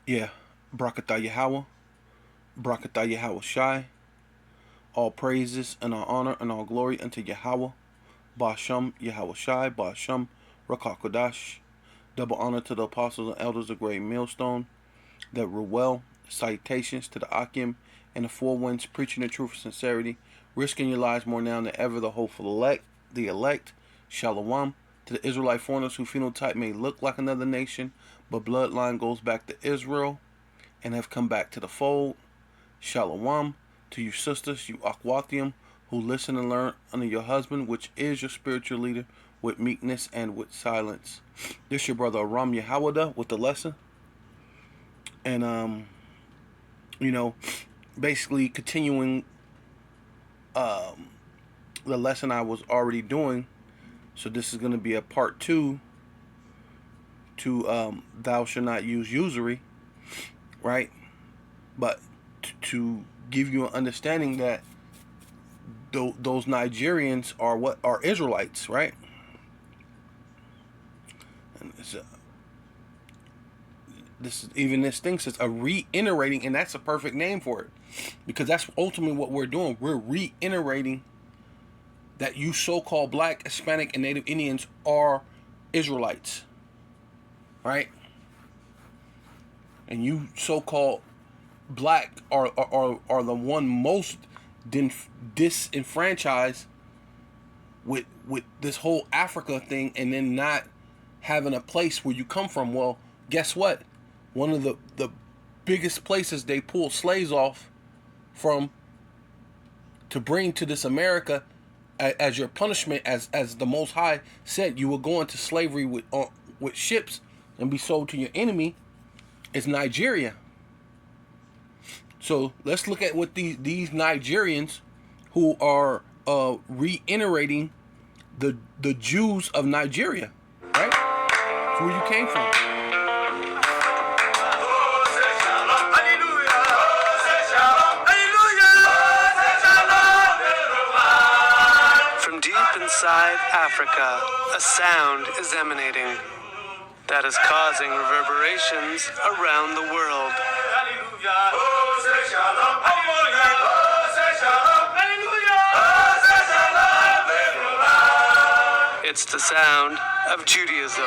Yeah. Brakatah Yahweh. Brakatah Yahweh Shai. All praises and all honor and all glory unto Yahweh. Ba'asham Yahweh Shai. Ba'asham Rakakodash. Double honor to the apostles and elders of Great Millstone that rule well. Salutations to the Akim and the four winds, preaching the truth and sincerity, risking your lives more now than ever. The hopeful elect, Shalom to the Israelite foreigners whose phenotype may look like another nation, but bloodline goes back to Israel and have come back to the fold. Shalom to you sisters, you Akwathium, who listen and learn under your husband, which is your spiritual leader, with meekness and with silence. This your brother Aram Yahawada with the lesson. And basically continuing the lesson I was already doing. So this is going to be a part 2 to thou shalt not use usury, right? But to give you an understanding that those Nigerians are Israelites, right? And this thing says a reiterating, and that's a perfect name for it, because that's ultimately what we're doing. We're reiterating that you so-called black, Hispanic, and Native Indians are Israelites, right? And you so-called black are the one most disenfranchised with this whole Africa thing, and then not having a place where you come from. Well, guess what? One of the biggest places they pulled slaves off from to bring to this America as your punishment, as the Most High said you will go into slavery with ships and be sold to your enemy, is Nigeria. So let's look at what these Nigerians who are reiterating the Jews of Nigeria, right? That's where you came from. From deep inside Africa, a sound is emanating that is causing reverberations around the world. It's the sound of Judaism.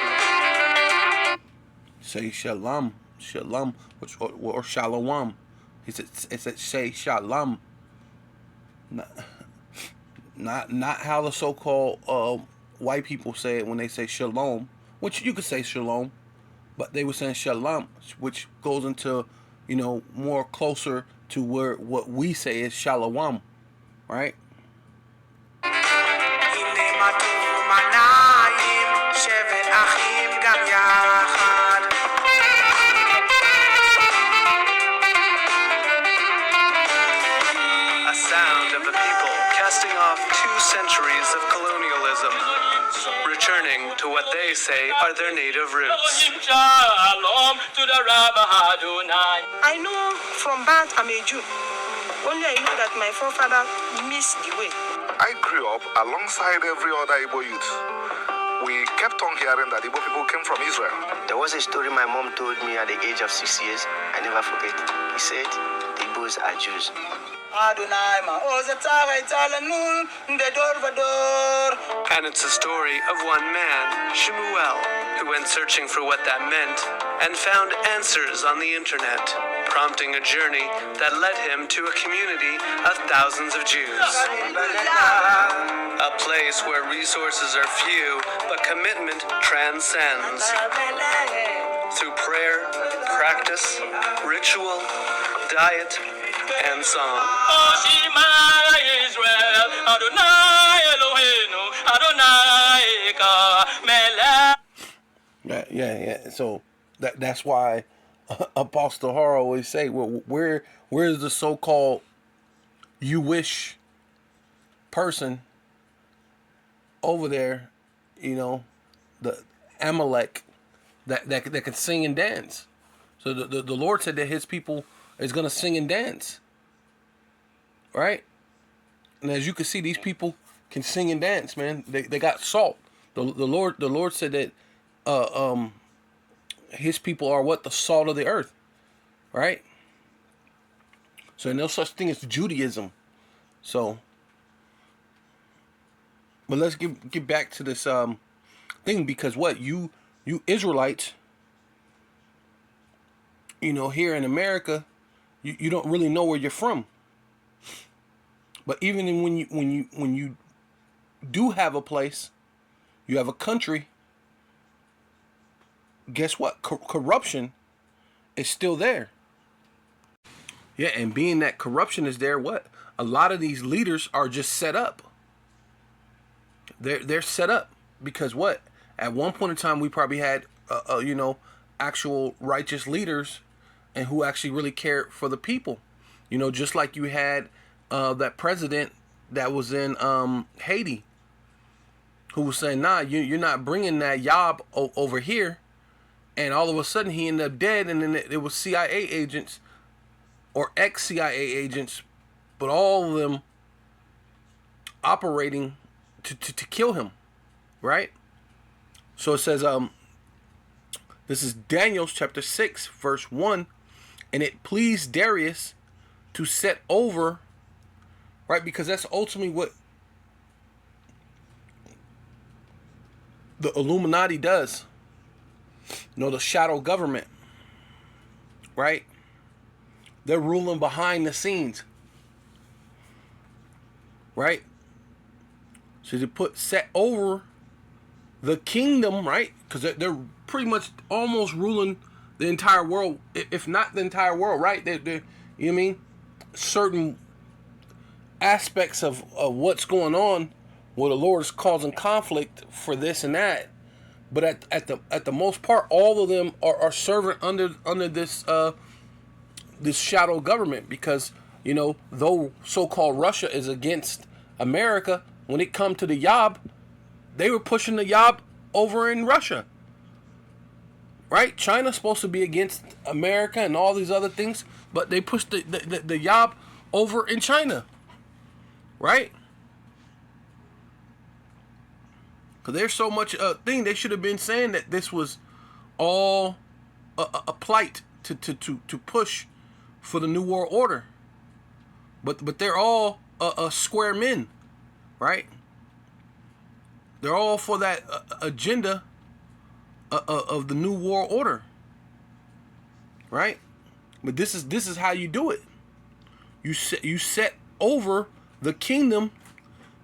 Say shalom, or shalom. It said say shalom. Not how the so-called white people say it when they say shalom, which you could say shalom, but they were saying shalom, which goes into, more closer to where what we say is shalom, right? A sound of a people casting off 2 centuries of colonialism, returning to what they say are their native roots. I know from birth I'm a Jew. Only I know that my forefather missed the way. I grew up alongside every other Igbo youth. We kept on hearing that Igbo people came from Israel. There was a story my mom told me at the age of 6 years. I never forget. He said, the Igbos are Jews. And it's a story of one man, Shemuel, who went searching for what that meant and found answers on the internet, prompting a journey that led him to a community of thousands of Jews. A place where resources are few, but commitment transcends. Through prayer, practice, ritual, diet, and song. Yeah. So that's why Apostle Har always say, well, where's the so-called you-wish person over there, the Amalek that can sing and dance. So the Lord said that his people is going to sing and dance, right? And as you can see, these people can sing and dance, man. They got salt. The Lord said that his people are what? The salt of the earth. right? So no such thing as Judaism. So, but let's get back to this thing, because what you Israelites, here in America, you don't really know where you're from. But even when you do have a place, you have a country, guess what? Corruption is still there. Yeah, and being that corruption is there, what? A lot of these leaders are just set up. They're set up because what? At one point in time, we probably had, actual righteous leaders, and who actually really cared for the people. Just like you had that president that was in Haiti, who was saying, "Nah, you're not bringing that yob over here," and all of a sudden he ended up dead, and then it was CIA agents or ex-CIA agents, but all of them operating to kill him, right? So it says, this is Daniel chapter 6, verse 1, and it pleased Darius to set over, right? Because that's ultimately what the Illuminati does. The shadow government, right? They're ruling behind the scenes, right? So they set over the kingdom, right? Because they're pretty much almost ruling the entire world, if not the entire world, right? They're you know what I mean? Certain aspects of what's going on where the Lord is causing conflict for this and that. But at the most part, all of them are serving under this this shadow government, because though so-called Russia is against America, when it come to the yob, they were pushing the yob over in Russia, right? China's supposed to be against America and all these other things, but they pushed the yob over in China, right? Because there's so much thing, they should have been saying that this was all a plight to push for the New World Order. But they're all square men, right? They're all for that agenda of the New World Order, right? But this is how you do it. You set over the kingdom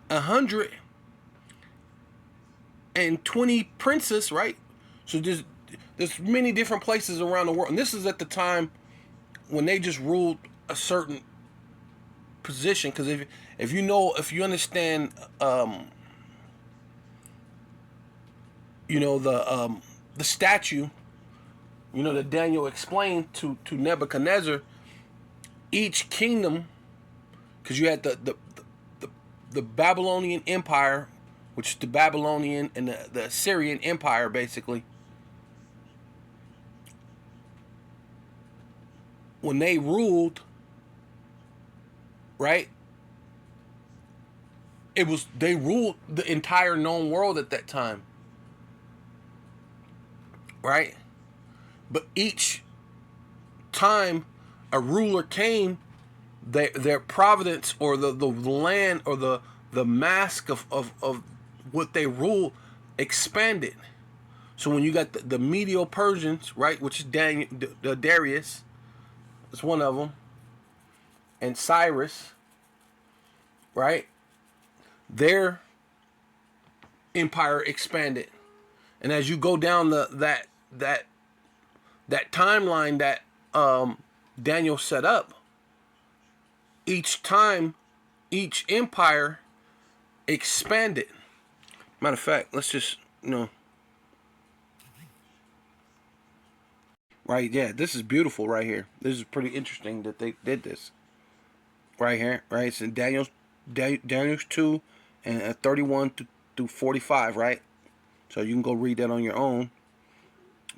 120 princes, right? So there's many different places around the world, and this is at the time when they just ruled a certain position. Because if you understand, the statue, that Daniel explained to Nebuchadnezzar, each kingdom, because you had the Babylonian Empire, which is the Babylonian and the Assyrian Empire, basically. When they ruled, right, they ruled the entire known world at that time, right? But each time a ruler came, their providence, or the land, or the mask of what they ruled expanded. So when you got the Medo-Persians, right, which is Darius, is one of them, and Cyrus, right, their empire expanded. And as you go down that timeline that Daniel set up, each time each empire expanded. Matter of fact, let's just right, yeah, this is beautiful right here. This is pretty interesting that they did this right here, right? It's in Daniel's 2 and 31 through 45, right? So you can go read that on your own.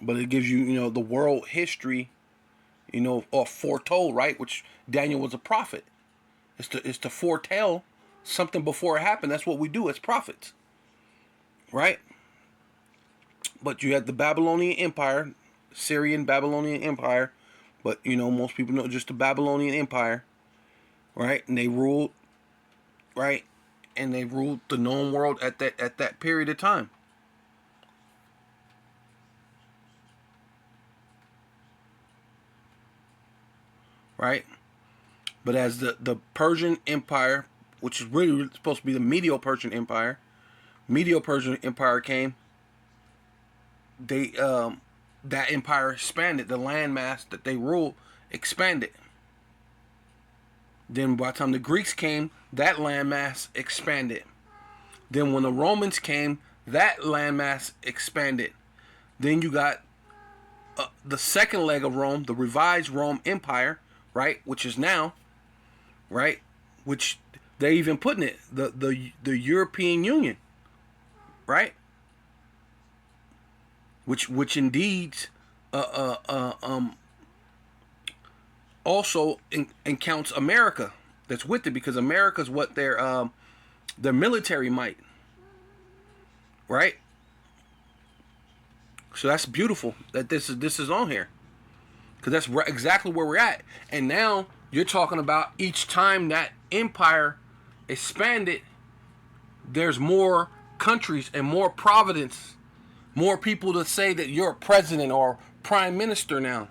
But it gives you, the world history, or foretold, right? Which Daniel was a prophet. It's to foretell something before it happened. That's what we do as prophets, right? But you had the Babylonian Empire, Syrian Babylonian Empire, but most people know just the Babylonian Empire, right? And they ruled, right? And they ruled the known world at that period of time. Right? But as the Persian Empire, which is really supposed to be the Medo-Persian Empire came, they that empire expanded. The landmass that they ruled expanded. Then by the time the Greeks came, that landmass expanded. Then when the Romans came, that landmass expanded. Then you got the second leg of Rome, the revised Rome Empire, right, which is now, right, which they even put in it, the European Union, right, which indeed also counts America. That's with it, because America's what their military might, right? So that's beautiful that this is on here, because that's exactly where we're at. And now you're talking about each time that empire expanded, there's more countries and more providence, more people to say that you're a president or prime minister now,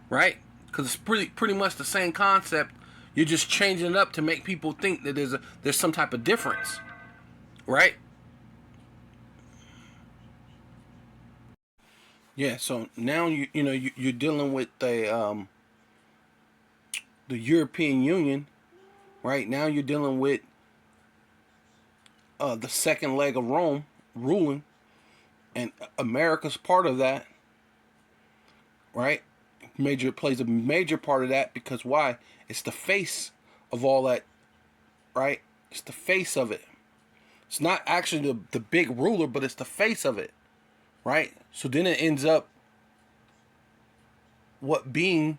right? Because it's pretty much the same concept. You're just changing it up to make people think that there's some type of difference, right? Yeah. So now you're dealing with the European Union, right? Now you're dealing with the second leg of Rome ruling, and America's part of that, right? Plays a major part of that, because why? It's the face of all that, right? It's the face of it. It's not actually the big ruler, but it's the face of it, right? So then it ends up being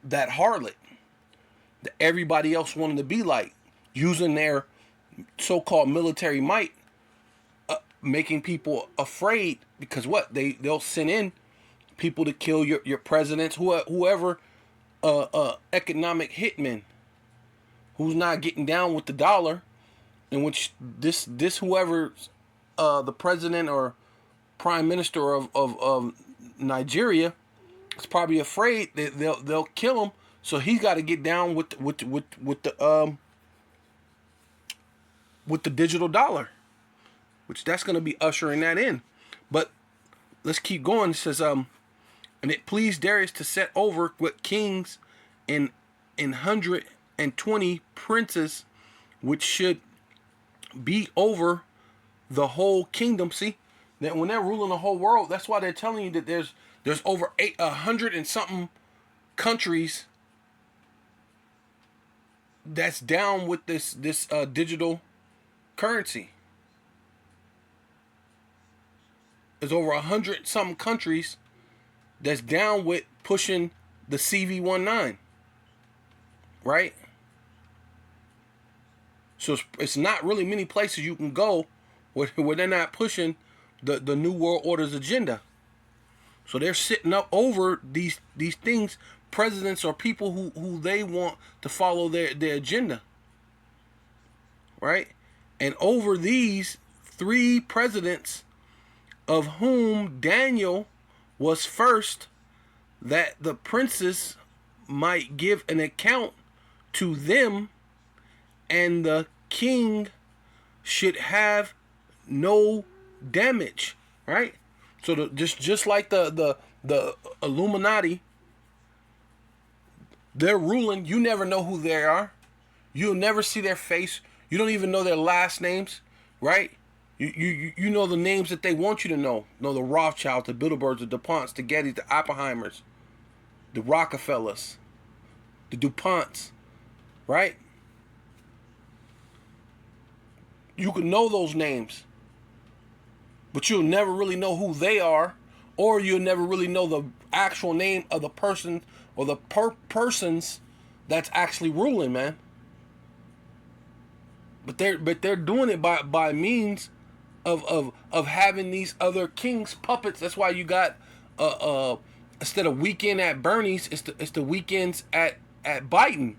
that harlot that everybody else wanted to be like, using their so-called military might, making people afraid, because what? They'll send in people to kill your presidents, whoever, economic hitman who's not getting down with the dollar, in which this whoever, the president or prime minister of Nigeria is probably afraid that they'll kill him, so he's got to get down with the digital dollar, which that's going to be ushering that in. But let's keep going. It says, and it pleased Darius to set over with kings and 120 princes, which should be over the whole kingdom. See, that when they're ruling the whole world, that's why they're telling you that there's over 100 and something countries that's down with this digital currency. There's over 100 something countries that's down with pushing the CV19, right? So it's not really many places you can go where they're not pushing the New World Order's agenda. So they're sitting up over these things, presidents or people who they want to follow their agenda, right? And over these 3 presidents, of whom Daniel was first, that the princes might give an account to them, and the king should have no damage, right? So just like the Illuminati, they're ruling. You never know who they are. You'll never see their face. You don't even know their last names, right? You know the names that they want you to know. Know the Rothschilds, the Bilderbergs, the DuPonts, the Gettys, the Oppenheimers, the Rockefellers, the DuPonts, right? You can know those names, but you'll never really know who they are, or you'll never really know the actual name of the person or the persons that's actually ruling, man. But they're doing it by means of having these other kings, puppets. That's why you got instead of weekend at Bernie's, it's the weekends at Biden.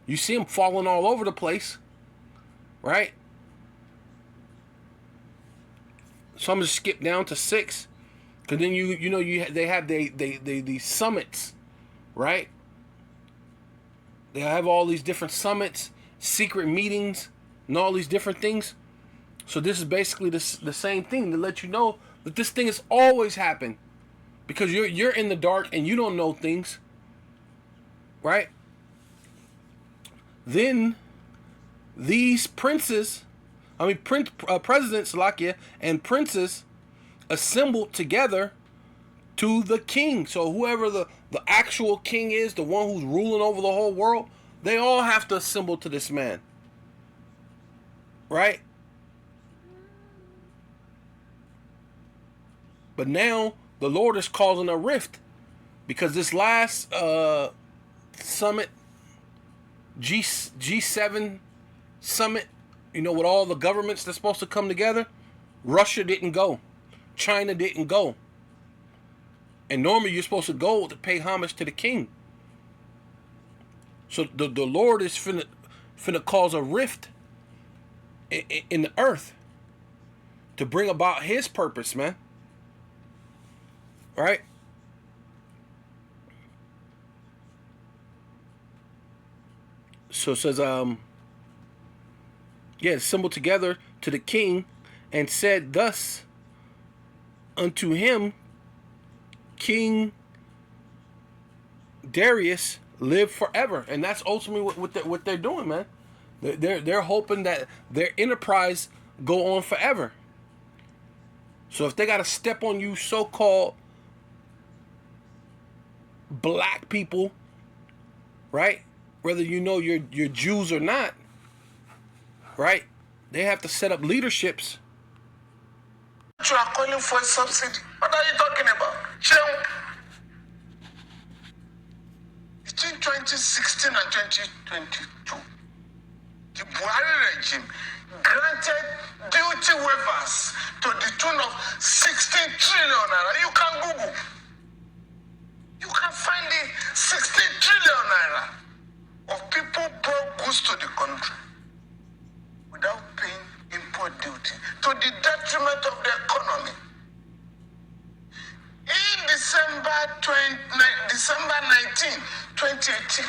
You see them falling all over the place, right? So I'm gonna skip down to 6, cause then they have these summits, right? They have all these different summits, secret meetings, and all these different things. So this is basically the same thing to let you know that this thing has always happened, because you're in the dark and you don't know things, right? Then these presidents, Lakia, and princes assembled together to the king. So whoever the actual king is, the one who's ruling over the whole world, they all have to assemble to this man, right? But now the Lord is causing a rift, because this last summit, G7 summit, with all the governments that's supposed to come together, Russia didn't go, China didn't go, and normally you're supposed to go to pay homage to the king. So the Lord is finna cause a rift in the earth to bring about His purpose, man. Right? So it says, assembled together to the king, and said thus unto him, King Darius, live forever. And that's ultimately what they're doing, man. They're hoping that their enterprise go on forever. So if they got to step on you so-called black people, right? Whether you're Jews or not, right? They have to set up leaderships. You are calling for a subsidy. What are you talking about? Between 2016 and 2022, the Buhari regime granted duty waivers to the tune of 16 trillion naira. You can Google. You can find the 16 trillion naira of people brought goods to the country without paying import duty, to the detriment of the economy. In December 19, 2018,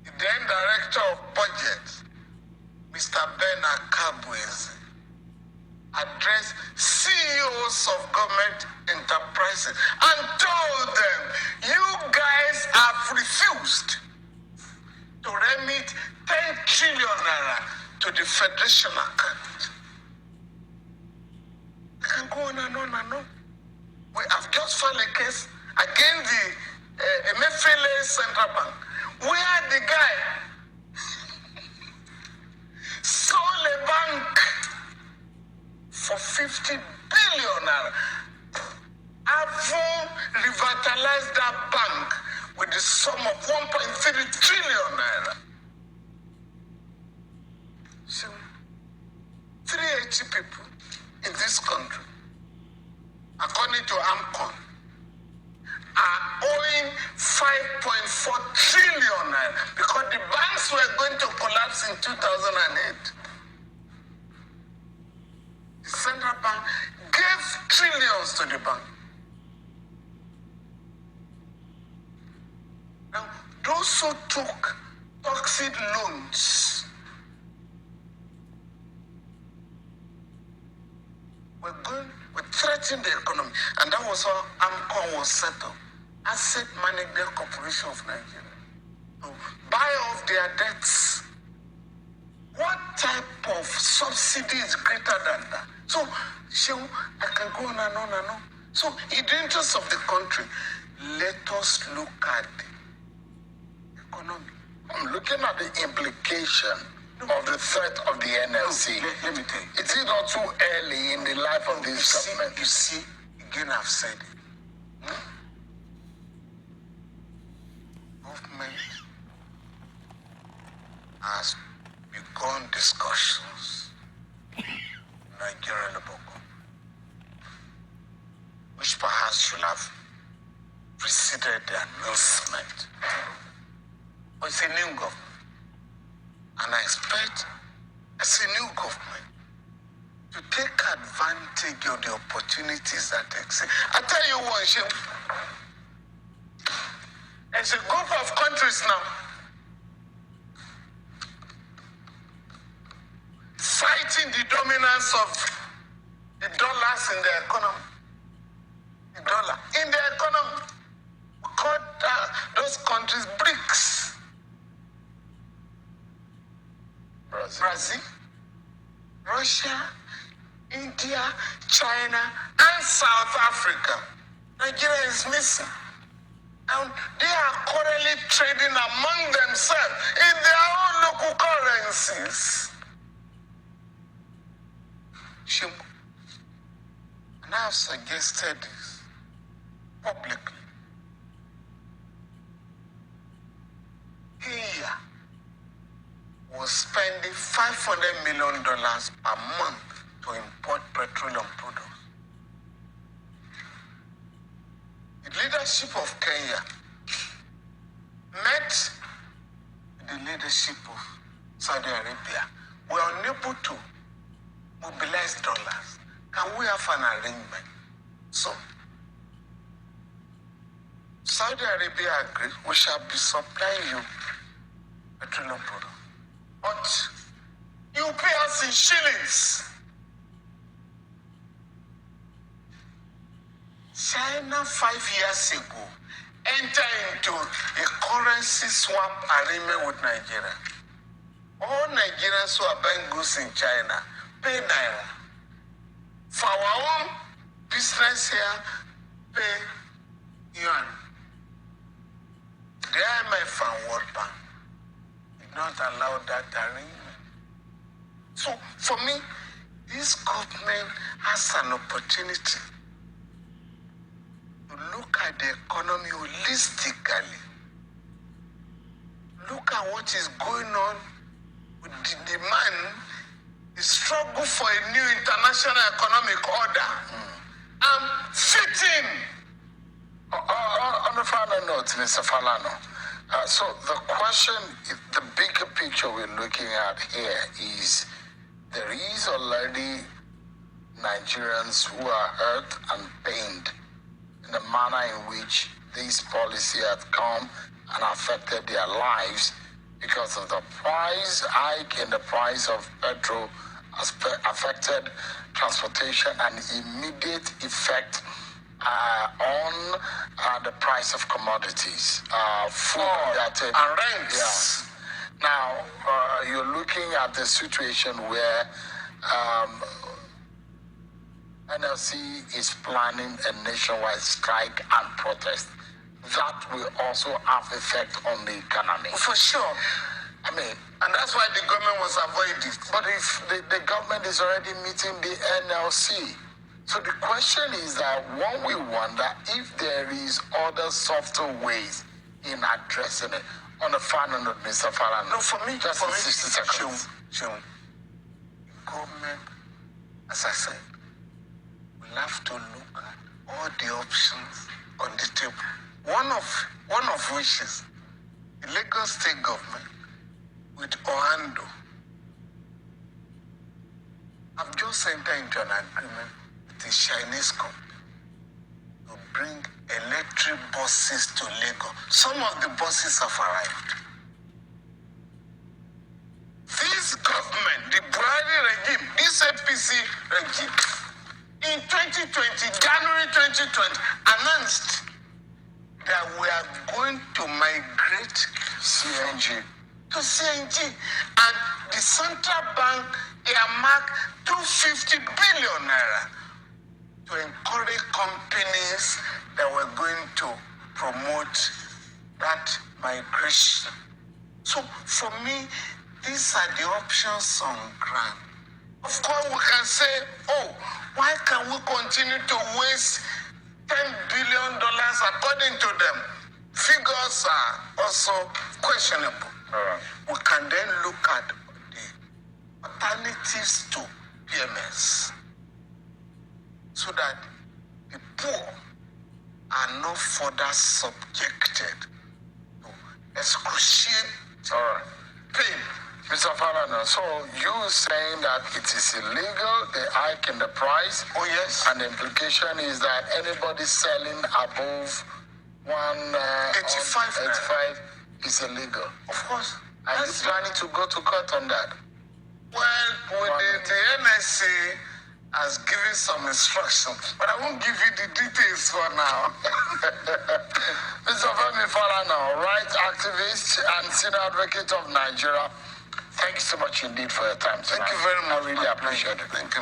the then Director of Budget, Mr. Bernard Kabwezi, addressed CEOs of government enterprises and told them, you guys have refused to remit 10 trillion naira to the Federation account. I can go on and on and on. We have just filed a case against the Emefiele Central Bank, where the guy sold a bank for 50 billion naira. Avon revitalized that bank with the sum of 1.3 trillion naira. So, 380 people in this country, according to AMCON, are owing 5.4 trillion naira because the banks were going to collapse in 2008. The central bank gave trillions to the bank. Now, those who took toxic loans were threatening the economy, and that was how AMCON was set up. Asset Management Corporation of Nigeria. To buy off their debts. What type of subsidy is greater than that? So, I can go on and on and on. So, in the interest of the country, let us look at the economy. I'm looking at the implication of the threat of the NLC. Let me tell you. Is it not too early in the life of this government? You see, again, I've said it. Government has begun discussions in Nigeria Labour. perhaps should have preceded the announcement. But it's a new government. And I expect, as a new government, to take advantage of the opportunities that exist. I tell you one, Shem, there's a group of countries now fighting the dominance of the dollars in the economy. The dollar in the economy. We call those countries BRICS. Brazil, Russia, India, China, and South Africa. Nigeria is missing. And they are currently trading among themselves in their own local currencies. Shimbo. And I have suggested this publicly. Kenya was spending $500 million per month to import petroleum products. The leadership of Kenya met the leadership of Saudi Arabia. We are unable to mobilize dollars. Can we have an arrangement? So, Saudi Arabia agreed, we shall be supplying you petroleum products. But you pay us in shillings. China 5 years ago entered into a currency swap agreement with Nigeria. All Nigerians who are buying goods in China pay Naira. For our own business here, pay Yuan. The IMF and World Bank did not allow that arrangement. So, for me, this government has an opportunity to look at the economy holistically. Look at what is going on with the demand, the struggle for a new international economic order, and fit in. On a final note, Mr. Falano, so the question, the bigger picture we're looking at here is there is already Nigerians who are hurt and pained in the manner in which this policy has come and affected their lives because of the price hike in the price of petrol has affected transportation and immediate effect on the price of commodities, food and rents. Yeah. Now, you're looking at the situation where NLC is planning a nationwide strike and protest. That will also have effect on the economy. For sure. I mean, and that's why the government was avoiding. But if the government is already meeting the NLC, so the question is that one will wonder if there is other softer ways in addressing it. On a final note, Mr. Falano. No, for me, just 60 seconds. Sure. Government, as I said, will have to look at all the options on the table. One of which is the Lagos State government with Ohando. I've just entered into an agreement with the Chinese company to bring electric buses to Lagos. Some of the buses have arrived. This government, the Buhari regime, this APC regime, in 2020, January 2020, announced that we are going to migrate CNG to CNG, and the central bank earmarked 250 billion naira to encourage companies that were going to promote that migration. So for me, these are the options on ground. Of course, we can say, oh, why can we continue to waste $10 billion according to them? Figures are also questionable. We can then look at the alternatives to PMS so that the poor are no further subjected to excruciating pain. Mr. Falana, so you saying that it is illegal, the hike in the price? Oh, yes. And the implication is that anybody selling above 85 is illegal. Of course. Are you planning to go to court on that? Well, the NSA has given some instructions, but I won't give you the details for now. Mr. Femi Falana, rights activist and senior advocate of Nigeria, thank you so much indeed for your time tonight. Thank you very much. I really appreciate it. Thank you.